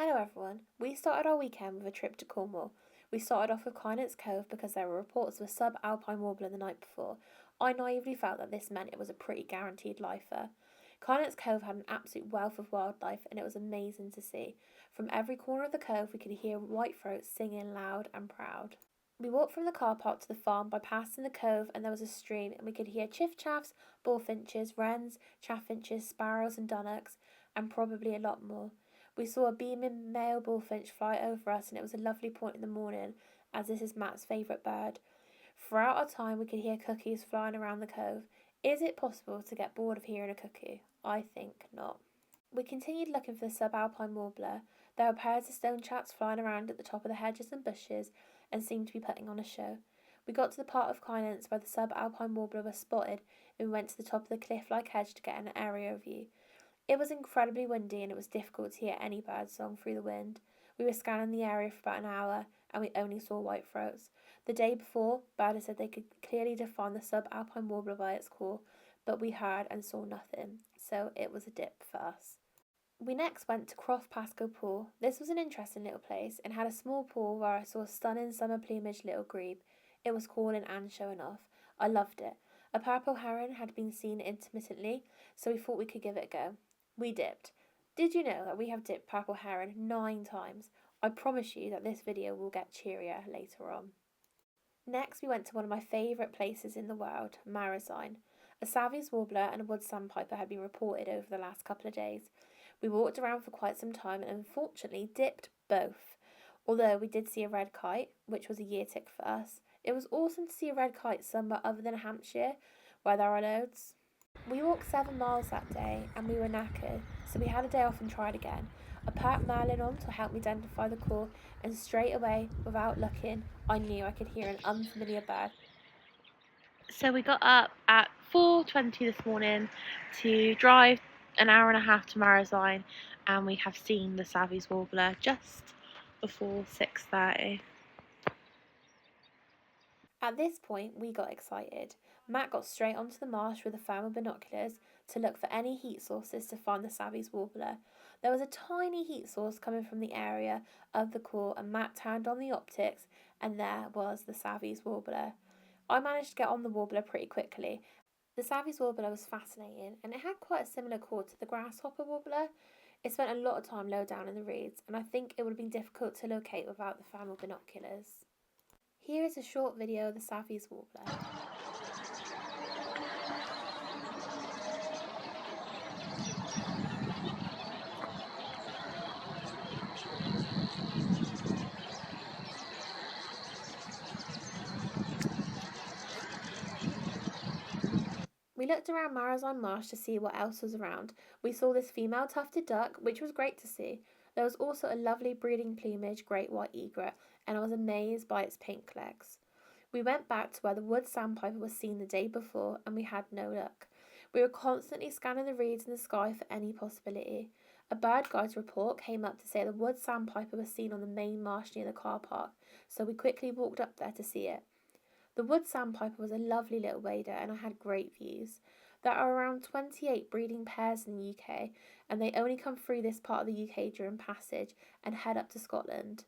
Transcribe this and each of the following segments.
Hello everyone. We started our weekend with a trip to Cornwall. We started off with Kynance Cove because there were reports of a Subalpine Warbler the night before. I naively felt that this meant it was a pretty guaranteed lifer. Kynance Cove had an absolute wealth of wildlife and it was amazing to see. From every corner of the cove we could hear whitethroats singing loud and proud. We walked from the car park to the farm by passing the cove and there was a stream and we could hear chiff-chaffs, bullfinches, wrens, chaffinches, sparrows and dunnocks and probably a lot more. We saw a beaming male bullfinch fly over us and it was a lovely point in the morning as this is Matt's favourite bird. Throughout our time we could hear cuckoos flying around the cove. Is it possible to get bored of hearing a cuckoo? I think not. We continued looking for the Subalpine Warbler. There were pairs of stone chats flying around at the top of the hedges and bushes and seemed to be putting on a show. We got to the part of Kynance where the Subalpine Warbler was spotted and we went to the top of the cliff-like hedge to get an aerial view. It was incredibly windy and it was difficult to hear any bird song through the wind. We were scanning the area for about an hour and we only saw whitethroats. The day before, birders said they could clearly define the Subalpine Warbler by its call, but we heard and saw nothing, so it was a dip for us. We next went to Croft Pascoe Pool. This was an interesting little place and had a small pool where I saw a stunning summer plumage little grebe. It was calling and showing off. I loved it. A purple heron had been seen intermittently, so we thought we could give it a go. We dipped. Did you know that we have dipped purple heron 9 times? I promise you that this video will get cheerier later on. Next we went to one of my favourite places in the world, Marazion. A Savi's warbler and a wood sandpiper had been reported over the last couple of days. We walked around for quite some time and unfortunately dipped both. Although we did see a red kite, which was a year tick for us. It was awesome to see a red kite somewhere other than Hampshire, where there are loads. We walked 7 miles that day and we were knackered, so we had a day off and tried again. I put Merlin on to help me identify the call and straight away, without looking, I knew I could hear an unfamiliar bird. So we got up at 4:20 this morning to drive an hour and a half to Marazion and we have seen the Savi's Warbler just before 6:30. At this point, we got excited. Matt got straight onto the marsh with a thermal binoculars to look for any heat sources to find the Savi's Warbler. There was a tiny heat source coming from the area of the call and Matt turned on the optics and there was the Savi's Warbler. I managed to get on the warbler pretty quickly. The Savi's Warbler was fascinating and it had quite a similar call to the grasshopper warbler. It spent a lot of time low down in the reeds and I think it would have been difficult to locate without the thermal binoculars. Here is a short video of the Savi's Warbler. We looked around Marazion Marsh to see what else was around. We saw this female tufted duck, which was great to see. There was also a lovely breeding plumage great white egret, and I was amazed by its pink legs. We went back to where the wood sandpiper was seen the day before, and we had no luck. We were constantly scanning the reeds in the sky for any possibility. A bird guide's report came up to say the wood sandpiper was seen on the main marsh near the car park, so we quickly walked up there to see it. The wood sandpiper was a lovely little wader and I had great views. There are around 28 breeding pairs in the UK and they only come through this part of the UK during passage and head up to Scotland.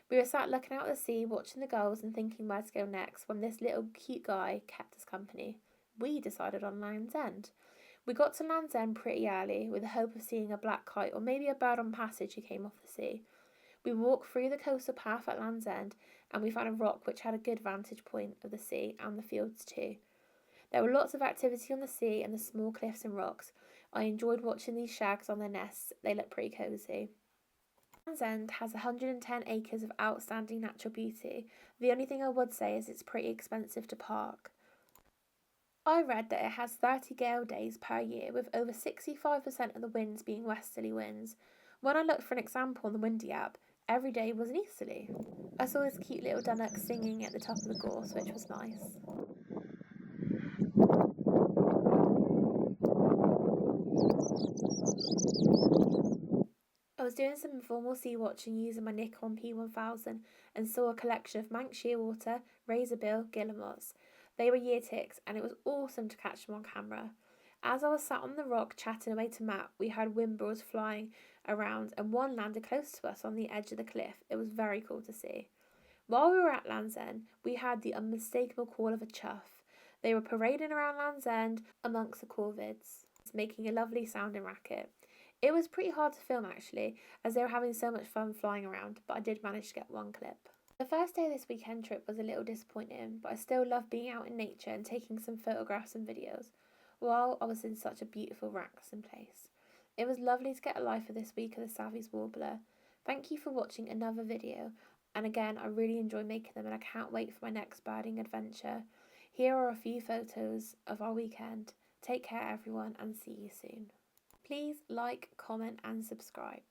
We were sat looking out at the sea, watching the gulls and thinking where to go next when this little cute guy kept us company. We decided on Land's End. We got to Land's End pretty early with the hope of seeing a black kite or maybe a bird on passage who came off the sea. We walked through the coastal path at Land's End and we found a rock which had a good vantage point of the sea and the fields too. There were lots of activity on the sea and the small cliffs and rocks. I enjoyed watching these shags on their nests, they look pretty cosy. Land's End has 110 acres of outstanding natural beauty. The only thing I would say is it's pretty expensive to park. I read that it has 30 gale days per year with over 65% of the winds being westerly winds. When I looked for an example on the Windy app, every day was an easterly. I saw this cute little dunnock singing at the top of the gorse, which was nice. I was doing some informal sea watching using my Nikon P1000 and saw a collection of Manx shearwater, razorbill, guillemots. They were year ticks and it was awesome to catch them on camera. As I was sat on the rock chatting away to Matt, we had windmills flying around and one landed close to us on the edge of the cliff. It was very cool to see. While we were at Land's End, we had the unmistakable call of a chuff. They were parading around Land's End amongst the corvids, making a lovely sounding racket. It was pretty hard to film actually, as they were having so much fun flying around, but I did manage to get one clip. The first day of this weekend trip was a little disappointing, but I still love being out in nature and taking some photographs and videos while I was in such a beautiful relaxing place. It was lovely to get a lifer this week of the Savi's Warbler. Thank you for watching another video, and again I really enjoy making them and I can't wait for my next birding adventure. Here are a few photos of our weekend. Take care everyone and see you soon. Please like, comment and subscribe.